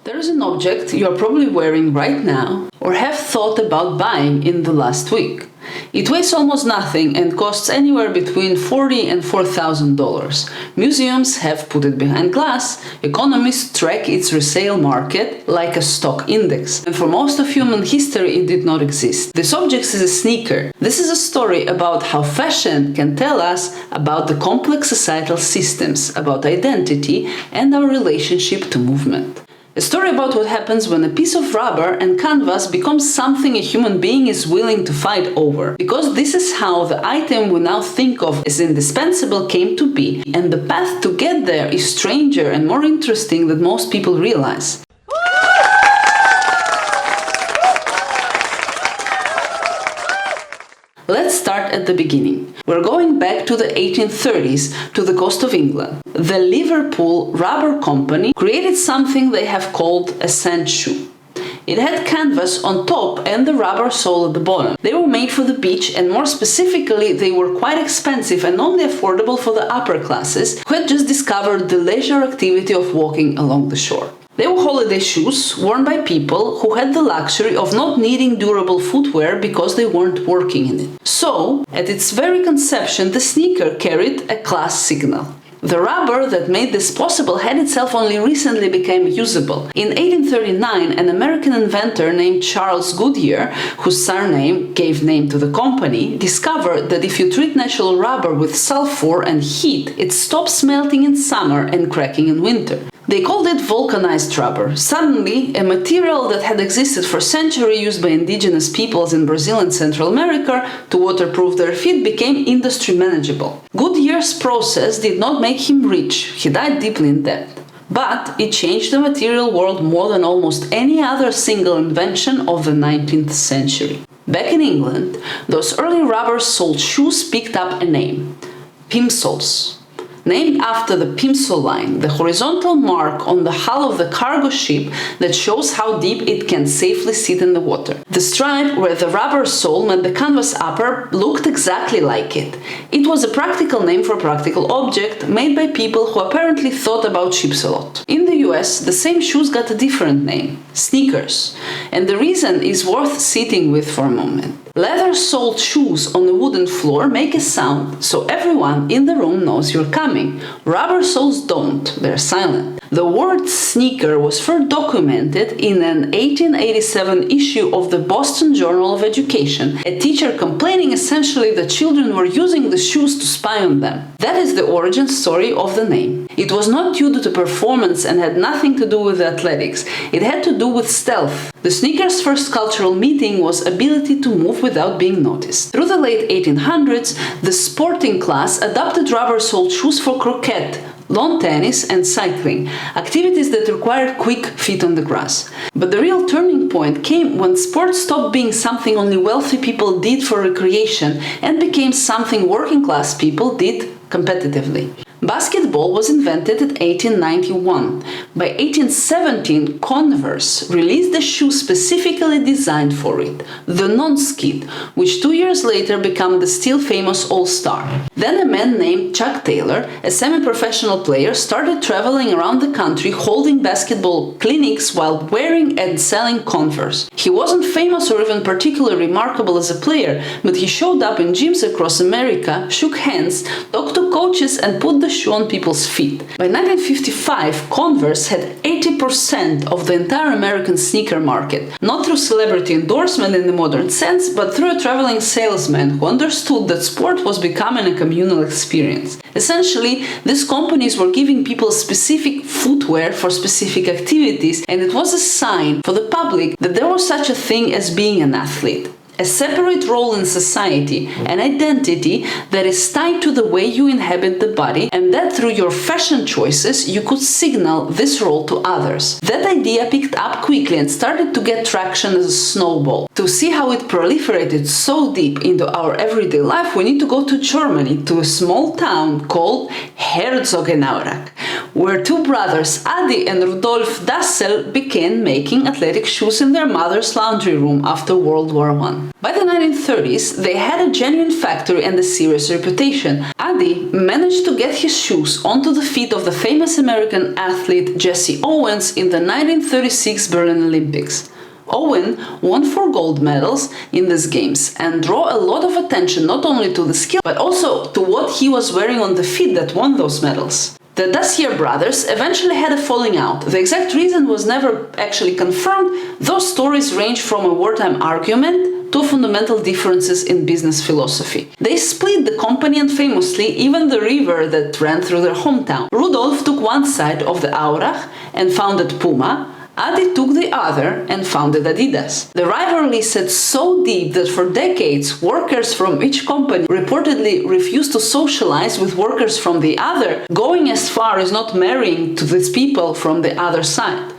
There is an object you are probably wearing right now or have thought about buying in the last week. It weighs almost nothing and costs anywhere between $40,000 and $4,000. Museums have put it behind glass, economists track its resale market like a stock index, and for most of human history it did not exist. This object is a sneaker. This is a story about how fashion can tell us about the complex societal systems, about identity, and our relationship to movement. A story about what happens when a piece of rubber and canvas becomes something a human being is willing to fight over. Because this is how the item we now think of as indispensable came to be, and the path to get there is stranger and more interesting than most people realize. Let's start at the beginning. We're going back to the 1830s to the coast of England. The Liverpool Rubber Company created something they have called a sand shoe. It had canvas on top and the rubber sole at the bottom. They were made for the beach, and more specifically, they were quite expensive and only affordable for the upper classes who had just discovered the leisure activity of walking along the shore. They were holiday shoes worn by people who had the luxury of not needing durable footwear because they weren't working in it. So, at its very conception, the sneaker carried a class signal. The rubber that made this possible had itself only recently become usable. In 1839, an American inventor named Charles Goodyear, whose surname gave name to the company, discovered that if you treat natural rubber with sulfur and heat, it stops melting in summer and cracking in winter. They called it vulcanized rubber. Suddenly, a material that had existed for centuries used by indigenous peoples in Brazil and Central America to waterproof their feet became industry manageable. Goodyear's process did not make him rich, he died deeply in debt. But it changed the material world more than almost any other single invention of the 19th century. Back in England, those early rubber-soled shoes picked up a name: plimsolls. Named after the plimsoll line, the horizontal mark on the hull of the cargo ship that shows how deep it can safely sit in the water. The stripe where the rubber sole met the canvas upper looked exactly like it. It was a practical name for a practical object made by people who apparently thought about ships a lot. In the US, the same shoes got a different name: sneakers. And the reason is worth sitting with for a moment. Leather-soled shoes on a wooden floor make a sound, so everyone in the room knows you're coming. Rubber soles don't, they're silent. The word sneaker was first documented in an 1887 issue of the Boston Journal of Education, a teacher complaining essentially that children were using the shoes to spy on them. That is the origin story of the name. It was not due to performance and had nothing to do with athletics. It had to do with stealth. The sneaker's first cultural meeting was ability to move without being noticed. Through the late 1800s, the sporting class adopted rubber-soled shoes for croquet, lawn tennis, and cycling, activities that required quick feet on the grass. But the real turning point came when sports stopped being something only wealthy people did for recreation and became something working-class people did competitively. Basketball was invented in 1891. By 1817, Converse released a shoe specifically designed for it, the non-skid, which 2 years later became the still famous All-Star. Then a man named Chuck Taylor, a semi-professional player, started traveling around the country holding basketball clinics while wearing and selling Converse. He wasn't famous or even particularly remarkable as a player, but he showed up in gyms across America, shook hands, talked to coaches, and put the shoe on people's feet. By 1955, Converse had 80% of the entire American sneaker market, not through celebrity endorsement in the modern sense, but through a traveling salesman who understood that sport was becoming a communal experience. Essentially, these companies were giving people specific footwear for specific activities, and it was a sign for the public that there was such a thing as being an athlete. A separate role in society, an identity that is tied to the way you inhabit the body, and that through your fashion choices you could signal this role to others. That idea picked up quickly and started to get traction as a snowball. To see how it proliferated so deep into our everyday life, we need to go to Germany, to a small town called Herzogenaurach, where two brothers, Adi and Rudolf Dassler, began making athletic shoes in their mother's laundry room after World War I. By the 1930s, they had a genuine factory and a serious reputation. Adi managed to get his shoes onto the feet of the famous American athlete Jesse Owens in the 1936 Berlin Olympics. Owen won 4 gold medals in these games and drew a lot of attention not only to the skill but also to what he was wearing on the feet that won those medals. The Dassler brothers eventually had a falling out. The exact reason was never actually confirmed. Those stories range from a wartime argument to fundamental differences in business philosophy. They split the company and famously even the river that ran through their hometown. Rudolf took one side of the Aurach and founded Puma. Adi took the other and founded Adidas. The rivalry set so deep that for decades, workers from each company reportedly refused to socialize with workers from the other, going as far as not marrying to these people from the other side.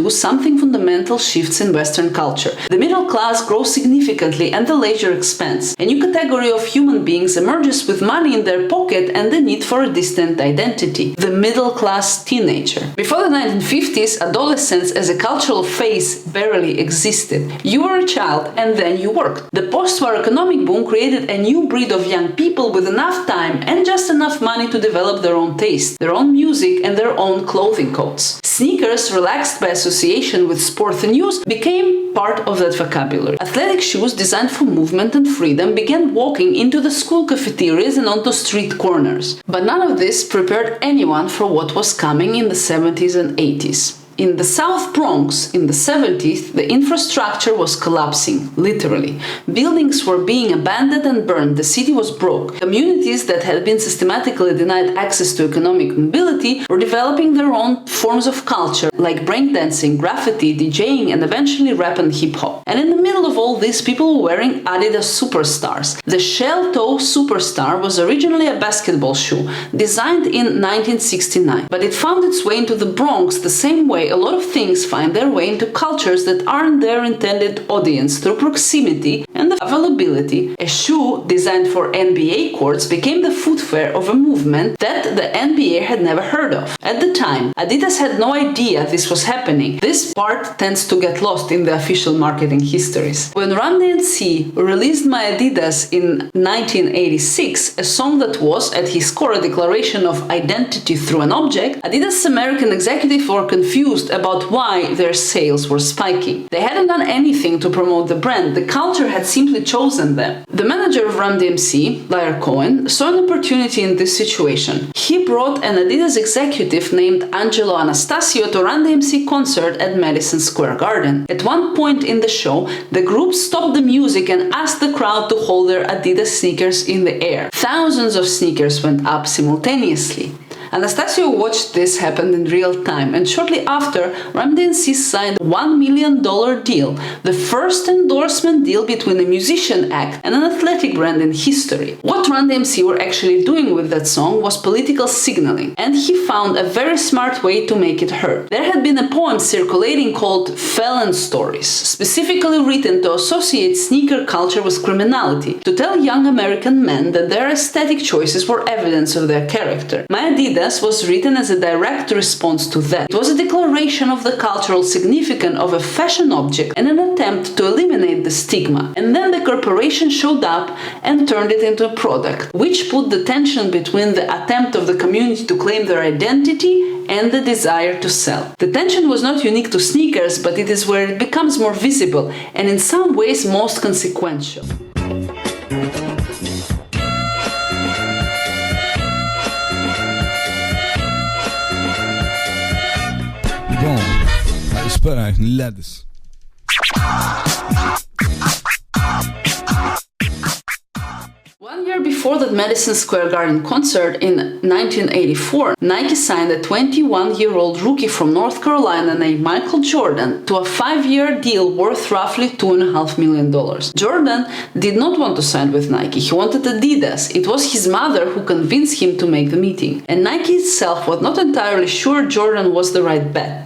Something fundamental shifts in Western culture. The middle class grows significantly and the leisure expands. A new category of human beings emerges with money in their pocket and the need for a distinct identity. The middle class teenager. Before the 1950s, adolescence as a cultural phase barely existed. You were a child and then you worked. The post-war economic boom created a new breed of young people with enough time and just enough money to develop their own taste, their own music and their own clothing codes. Sneakers, relaxed by association with sport and news, became part of that vocabulary. Athletic shoes designed for movement and freedom began walking into the school cafeterias and onto street corners. But none of this prepared anyone for what was coming in the 70s and 80s. In the South Bronx, in the 70s, the infrastructure was collapsing, literally. Buildings were being abandoned and burned, the city was broke. Communities that had been systematically denied access to economic mobility were developing their own forms of culture, like breakdancing, graffiti, DJing, and eventually rap and hip-hop. And in the middle of all this, people were wearing Adidas Superstars. The shell-toe Superstar was originally a basketball shoe, designed in 1969, but it found its way into the Bronx the same way a lot of things find their way into cultures that aren't their intended audience through proximity and the availability. A shoe designed for NBA courts became the footwear of a movement that the NBA had never heard of. At the time, Adidas had no idea this was happening. This part tends to get lost in the official marketing histories. When Run-DMC released My Adidas in 1986, a song that was, at his core, a declaration of identity through an object, Adidas' American executives were confused about why their sales were spiking. They hadn't done anything to promote the brand, the culture had simply chosen them. The manager of Run-DMC, Larry Cohen, saw an opportunity in this situation. He brought an Adidas executive named Angelo Anastasio to Run-DMC concert at Madison Square Garden. At one point in the show, the group stopped the music and asked the crowd to hold their Adidas sneakers in the air. Thousands of sneakers went up simultaneously. Anastasio watched this happen in real time, and shortly after, Run-DMC signed a $1 million deal, the first endorsement deal between a musician act and an athletic brand in history. What Run-DMC were actually doing with that song was political signaling, and he found a very smart way to make it heard. There had been a poem circulating called Felon Stories, specifically written to associate sneaker culture with criminality, to tell young American men that their aesthetic choices were evidence of their character. My Adidas was written as a direct response to that. It was a declaration of the cultural significance of a fashion object and an attempt to eliminate the stigma. And then the corporation showed up and turned it into a product, which put the tension between the attempt of the community to claim their identity and the desire to sell. The tension was not unique to sneakers, but it is where it becomes more visible and in some ways most consequential. Bom, καλησπέρα, χνηλάτες. One year before that Madison Square Garden concert in 1984, Nike signed a 21-year-old rookie from North Carolina named Michael Jordan to a 5-year deal worth roughly $2.5 million. Jordan did not want to sign with Nike, he wanted Adidas. It was his mother who convinced him to make the meeting. And Nike itself was not entirely sure Jordan was the right bet.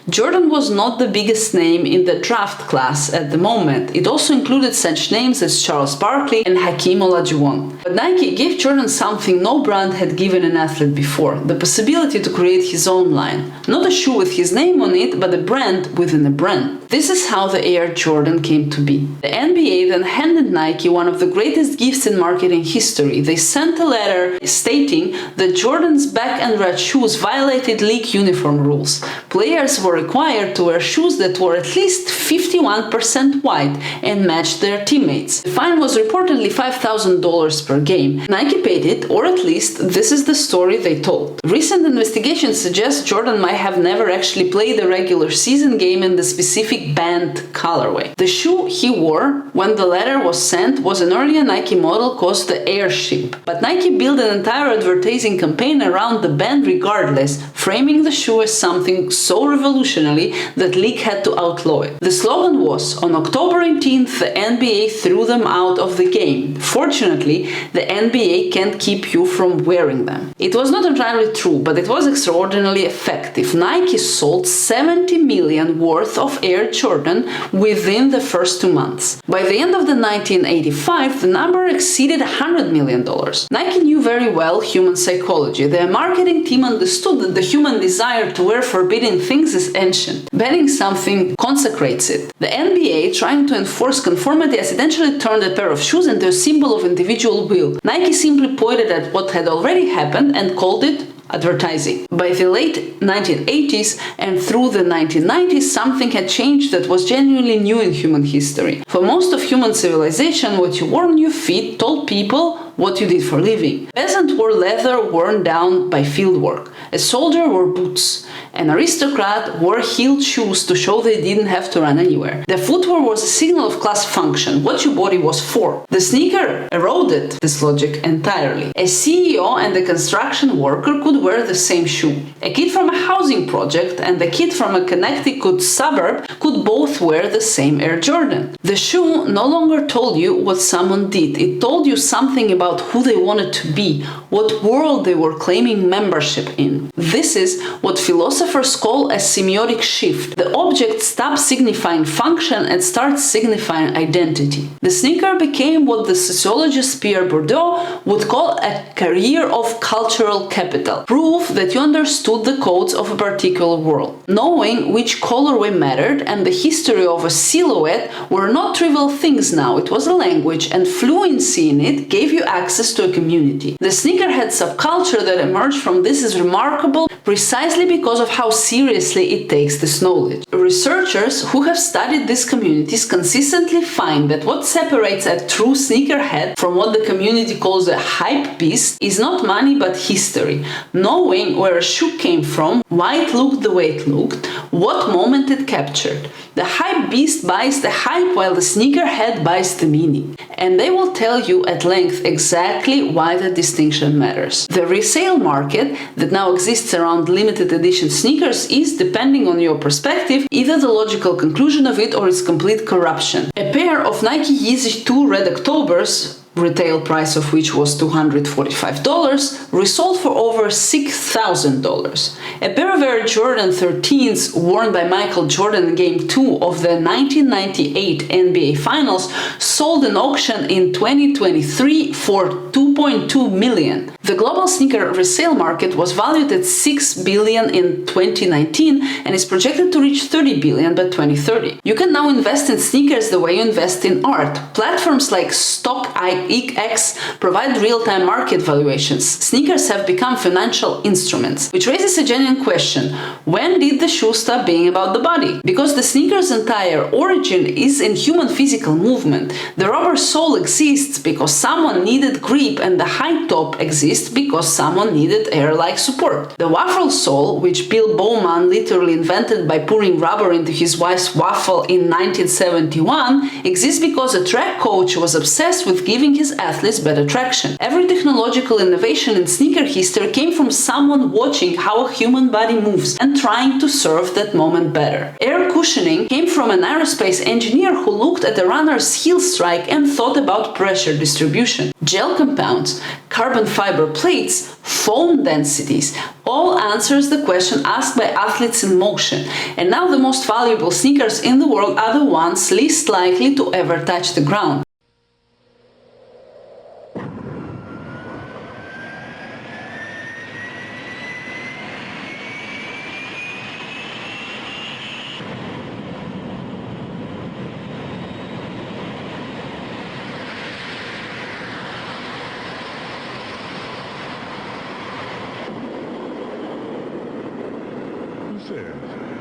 Jordan was not the biggest name in the draft class at the moment. It also included such names as Charles Barkley and Hakeem Olajuwon. But Nike gave Jordan something no brand had given an athlete before, the possibility to create his own line. Not a shoe with his name on it, but a brand within a brand. This is how the Air Jordan came to be. The NBA then handed Nike one of the greatest gifts in marketing history. They sent a letter stating that Jordan's black and red shoes violated league uniform rules. Players were required to wear shoes that were at least 51% white and matched their teammates. The fine was reportedly $5,000 per game. Nike paid it, or at least this is the story they told. Recent investigations suggest Jordan might have never actually played a regular season game in the specific banned colorway. The shoe he wore when the letter was sent was an earlier Nike model called the Airship, but Nike built an entire advertising campaign around the band regardless, framing the shoe as something so revolutionary that league had to outlaw it. The slogan was, on October 18th, the NBA threw them out of the game. Fortunately, the NBA can't keep you from wearing them. It was not entirely true, but it was extraordinarily effective. Nike sold 70 million worth of Air Jordan within the first 2 months. By the end of the 1985, the number exceeded $100 million. Nike knew very well human psychology. Their marketing team understood that the human desire to wear forbidden things is ancient. Banning something consecrates it. The NBA, trying to enforce conformity, accidentally turned a pair of shoes into a symbol of individual will. Nike simply pointed at what had already happened and called it advertising. By the late 1980s and through the 1990s, something had changed that was genuinely new in human history. For most of human civilization, what you wore on your feet told people what you did for a living. Peasant wore leather worn down by fieldwork. A soldier wore boots. An aristocrat wore heeled shoes to show they didn't have to run anywhere. The footwear was a signal of class function, what your body was for. The sneaker eroded this logic entirely. A CEO and a construction worker could wear the same shoe. A kid from a housing project and a kid from a Connecticut suburb could both wear the same Air Jordan. The shoe no longer told you what someone did. It told you something about who they wanted to be, what world they were claiming membership in. This is what philosophers call a semiotic shift. The object stops signifying function and starts signifying identity. The sneaker became what the sociologist Pierre Bourdieu would call a career of cultural capital. Proof that you understood the codes of a particular world. Knowing which colorway mattered and the history of a silhouette were not trivial things now. It was a language, and fluency in it gave you access to a community. The sneakerhead subculture that emerged from this is remarkable precisely because of how seriously it takes this knowledge. Researchers who have studied these communities consistently find that what separates a true sneakerhead from what the community calls a hype beast is not money but history. Knowing where a shoe came from, why it looked the way it looked, what moment it captured. The hype beast buys the hype while the sneakerhead buys the meaning. And they will tell you at length exactly why the distinction matters. The resale market that now exists around limited edition sneakers is, depending on your perspective, either the logical conclusion of it or its complete corruption. A pair of Nike Yeezy 2 Red Octobers, retail price of which was $245, resold for over $6,000. A pair of Air Jordan 13s worn by Michael Jordan in Game 2 of the 1998 NBA Finals sold in auction in 2023 for $2.2 million. The global sneaker resale market was valued at $6 billion in 2019 and is projected to reach $30 billion by 2030. You can now invest in sneakers the way you invest in art. Platforms like StockX provide real-time market valuations. Sneakers have become financial instruments, which raises a genuine question. When did the shoe stop being about the body? Because the sneaker's entire origin is in human physical movement. The rubber sole exists because someone needed grip, and the high top exists because someone needed air-like support. The waffle sole, which Bill Bowman literally invented by pouring rubber into his wife's waffle in 1971, exists because a track coach was obsessed with giving giving his athletes better traction. Every technological innovation in sneaker history came from someone watching how a human body moves and trying to serve that moment better. Air cushioning came from an aerospace engineer who looked at a runner's heel strike and thought about pressure distribution. Gel compounds, carbon fiber plates, foam densities, all answers the question asked by athletes in motion. And now the most valuable sneakers in the world are the ones least likely to ever touch the ground.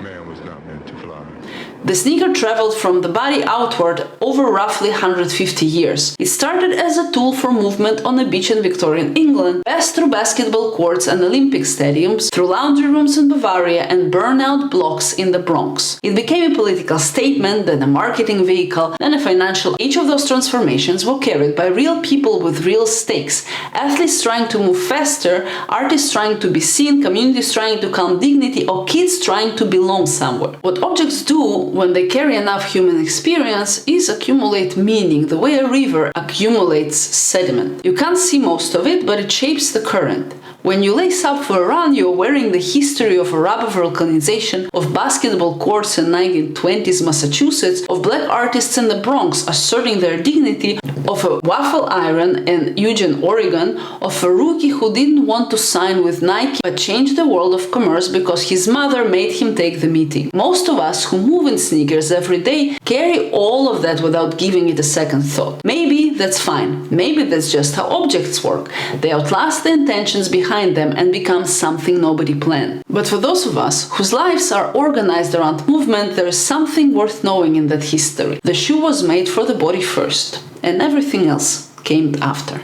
Man was not meant to fly. The sneaker traveled from the body outward over roughly 150 years. It started as a tool for movement on a beach in Victorian England, passed through basketball courts and Olympic stadiums, through laundry rooms in Bavaria and burnout blocks in the Bronx. It became a political statement, then a marketing vehicle, then a financial. Each of those transformations were carried by real people with real stakes. Athletes trying to move faster, artists trying to be seen, communities trying to calm dignity, or kids trying to belong somewhere. What objects do when they carry enough human experience is accumulate meaning, the way a river accumulates sediment. You can't see most of it, but it shapes the current. When you lace up for a run, you're wearing the history of a rubber vulcanization, of basketball courts in 1920s Massachusetts, of black artists in the Bronx asserting their dignity, of a waffle iron in Eugene, Oregon, of a rookie who didn't want to sign with Nike but changed the world of commerce because his mother made him take the meeting. Most of us who move in sneakers every day carry all of that without giving it a second thought. Maybe that's fine. Maybe that's just how objects work. They outlast the intentions behind them and become something nobody planned. But for those of us whose lives are organized around movement, there is something worth knowing in that history. The shoe was made for the body first, and everything else came after.